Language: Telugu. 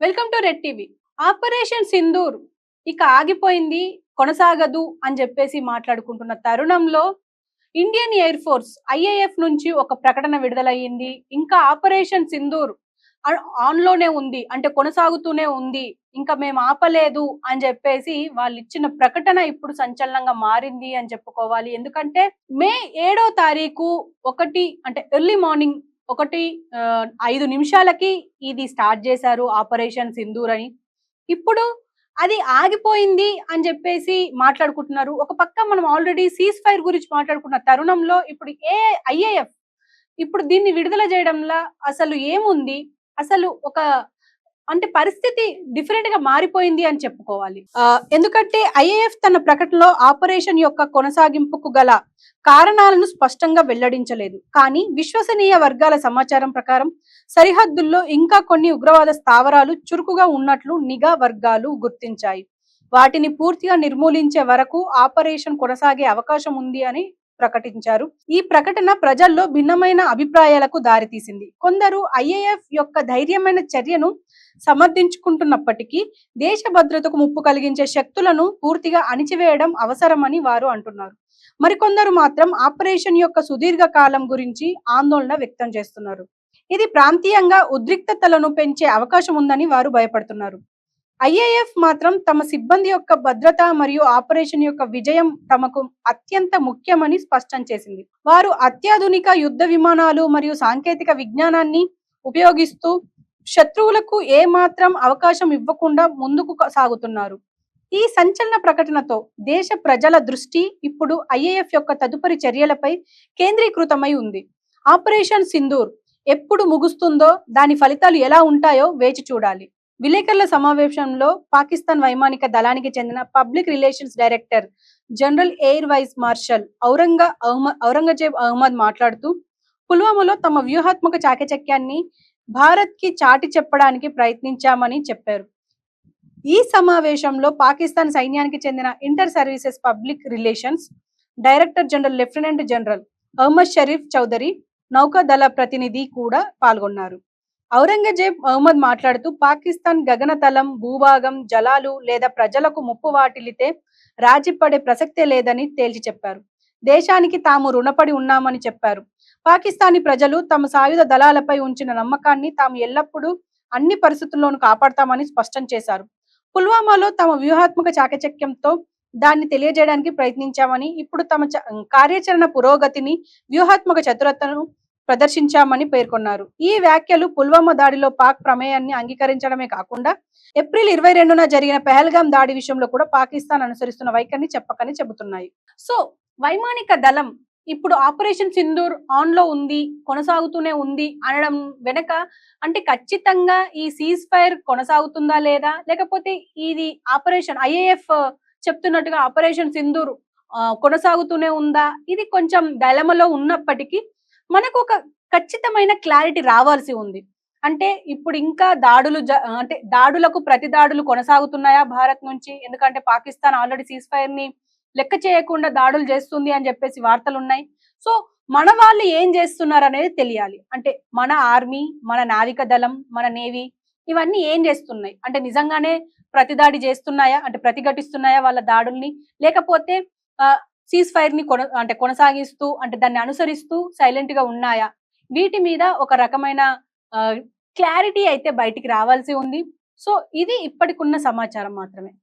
Welcome to red TV. Operation Sindoor ఇక ఆగిపోయింది, కొనసాగదు అని చెప్పేసి మాట్లాడుకుంటున్న తరుణంలో ఇండియన్ ఎయిర్ ఫోర్స్ ఐఏఎఫ్ నుంచి ఒక ప్రకటన విడుదలయ్యింది. ఇంకా ఆపరేషన్ సింధూర్ ఆన్ లోనే ఉంది, అంటే కొనసాగుతూనే ఉంది, ఇంకా మేము ఆపలేదు అని చెప్పేసి వాళ్ళు ఇచ్చిన ప్రకటన ఇప్పుడు సంచలనంగా మారింది అని చెప్పుకోవాలి. ఎందుకంటే మే 7వ తారీఖు అంటే ఎర్లీ మార్నింగ్ 1:05 నిమిషాలకి ఇది స్టార్ట్ చేశారు ఆపరేషన్ సింధూర్ అని. ఇప్పుడు అది ఆగిపోయింది అని చెప్పేసి మాట్లాడుకుంటున్నారు. ఒక పక్క మనం ఆల్రెడీ సీజ్ ఫైర్ గురించి మాట్లాడుకున్న తరుణంలో ఇప్పుడు ఐఏఎఫ్ ఇప్పుడు దీన్ని విడుదల చేయడంలో అసలు ఏముంది, అసలు అంటే పరిస్థితి డిఫరెంట్ గా మారిపోయింది అని చెప్పుకోవాలి. ఎందుకంటే ఐఏఎఫ్ తన ప్రకటనలో ఆపరేషన్ యొక్క కొనసాగింపుకు గల కారణాలను స్పష్టంగా వెల్లడించలేదు. కానీ విశ్వసనీయ వర్గాల సమాచారం ప్రకారం సరిహద్దుల్లో ఇంకా కొన్ని ఉగ్రవాద స్థావరాలు చురుకుగా ఉన్నట్లు నిఘా వర్గాలు గుర్తించాయి. వాటిని పూర్తిగా నిర్మూలించే వరకు ఆపరేషన్ కొనసాగే అవకాశం ఉంది అని ప్రకటించారు. ఈ ప్రకటన ప్రజల్లో భిన్నమైన అభిప్రాయాలకు దారితీసింది. కొందరు ఐఏఎఫ్ యొక్క ధైర్యమైన చర్యను సమర్థించుకుంటున్నప్పటికీ దేశ భద్రతకు ముప్పు కలిగించే శక్తులను పూర్తిగా అణిచివేయడం అవసరమని వారు అంటున్నారు. మరికొందరు మాత్రం ఆపరేషన్ యొక్క సుదీర్ఘ కాలం గురించి ఆందోళన వ్యక్తం చేస్తున్నారు. ఇది ప్రాంతీయంగా ఉద్రిక్తతలను పెంచే అవకాశం ఉందని వారు భయపడుతున్నారు. ఐఏఎఫ్ మాత్రం తమ సిబ్బంది యొక్క భద్రత మరియు ఆపరేషన్ యొక్క విజయం తమకు అత్యంత ముఖ్యమని స్పష్టం చేసింది. వారు అత్యాధునిక యుద్ధ విమానాలు మరియు సాంకేతిక విజ్ఞానాన్ని ఉపయోగిస్తూ శత్రువులకు ఏ మాత్రం అవకాశం ఇవ్వకుండా ముందుకు సాగుతున్నారు. ఈ సంచలన ప్రకటనతో దేశ ప్రజల దృష్టి ఇప్పుడు ఐఏఎఫ్ యొక్క తదుపరి చర్యలపై కేంద్రీకృతమై ఉంది. ఆపరేషన్ సింధూర్ ఎప్పుడు ముగుస్తుందో, దాని ఫలితాలు ఎలా ఉంటాయో వేచి చూడాలి. విలేకరుల సమావేశంలో పాకిస్తాన్ వైమానిక దళానికి చెందిన public relations director general air vice marshal Aurangzeb Ahmed మాట్లాడుతూ, పుల్వామాలో తమ వ్యూహాత్మక చాకచక్యాన్ని భారత్ కి చాటి చెప్పడానికి ప్రయత్నించామని చెప్పారు. ఈ సమావేశంలో పాకిస్తాన్ సైన్యానికి చెందిన inter services public relations director general lieutenant general Ahmed Sharif Chaudhry, నౌకాదళ ప్రతినిధి కూడా పాల్గొన్నారు. ఔరంగజేబ్ అహ్మద్ మాట్లాడుతూ, పాకిస్తాన్ గగనతలం, భూభాగం, జలాలు లేదా ప్రజలకు ముప్పు వాటిల్లితే రాజీపడే ప్రసక్తే లేదని తేల్చి చెప్పారు. దేశానికి తాము రుణపడి ఉన్నామని చెప్పారు. పాకిస్తానీ ప్రజలు తమ సాయుధ దళాలపై ఉంచిన నమ్మకాన్ని తాము ఎల్లప్పుడూ అన్ని పరిస్థితుల్లోనూ కాపాడతామని స్పష్టం చేశారు. పుల్వామాలో తమ వ్యూహాత్మక చాకచక్యంతో దాన్ని తెలియజేయడానికి ప్రయత్నించామని, ఇప్పుడు తమ కార్యాచరణ పురోగతిని, వ్యూహాత్మక చతురతను ప్రదర్శించామని పేర్కొన్నారు. ఈ వ్యాఖ్యలు పుల్వామా దాడిలో పాక్ ప్రమేయాన్ని అంగీకరించడమే కాకుండా ఏప్రిల్ 22న జరిగిన పెహల్గాం దాడి విషయంలో కూడా పాకిస్తాన్ అనుసరిస్తున్న వైఖరిని చెప్పకని చెబుతున్నాయి. సో వైమానిక దళం ఇప్పుడు ఆపరేషన్ సింధూర్ ఆన్ లో ఉంది, కొనసాగుతూనే ఉంది అనడం వెనక అంటే ఖచ్చితంగా ఈ సీజ్ ఫైర్ కొనసాగుతుందా లేదా, లేకపోతే ఇది ఆపరేషన్ ఐఏఎఫ్ చెప్తున్నట్టుగా ఆపరేషన్ సింధూర్ కొనసాగుతూనే ఉందా, ఇది కొంచెం డైలమాలో ఉన్నప్పటికీ మనకు ఒక ఖచ్చితమైన క్లారిటీ రావాల్సి ఉంది. అంటే ఇప్పుడు ఇంకా అంటే దాడులకు ప్రతి దాడులు కొనసాగుతున్నాయా భారత్ నుంచి? ఎందుకంటే పాకిస్తాన్ ఆల్రెడీ సీజ్ ఫైర్ ని లెక్క చేయకుండా దాడులు చేస్తుంది అని చెప్పేసి వార్తలు ఉన్నాయి. సో మన వాళ్ళు ఏం చేస్తున్నారు అనేది తెలియాలి. అంటే మన ఆర్మీ, మన నావిక దళం, మన నేవీ ఇవన్నీ ఏం చేస్తున్నాయి, అంటే నిజంగానే ప్రతిదాడి చేస్తున్నాయా, అంటే ప్రతిఘటిస్తున్నాయా వాళ్ళ దాడుల్ని, లేకపోతే సీజ్ ఫైర్ ని కొనసాగిస్తూ అంటే దాన్ని అనుసరిస్తూ సైలెంట్ గా ఉన్నాయా? వీటి మీద ఒక రకమైన క్లారిటీ అయితే బయటికి రావాల్సి ఉంది. సో ఇది ఇప్పటికున్న సమాచారం మాత్రమే.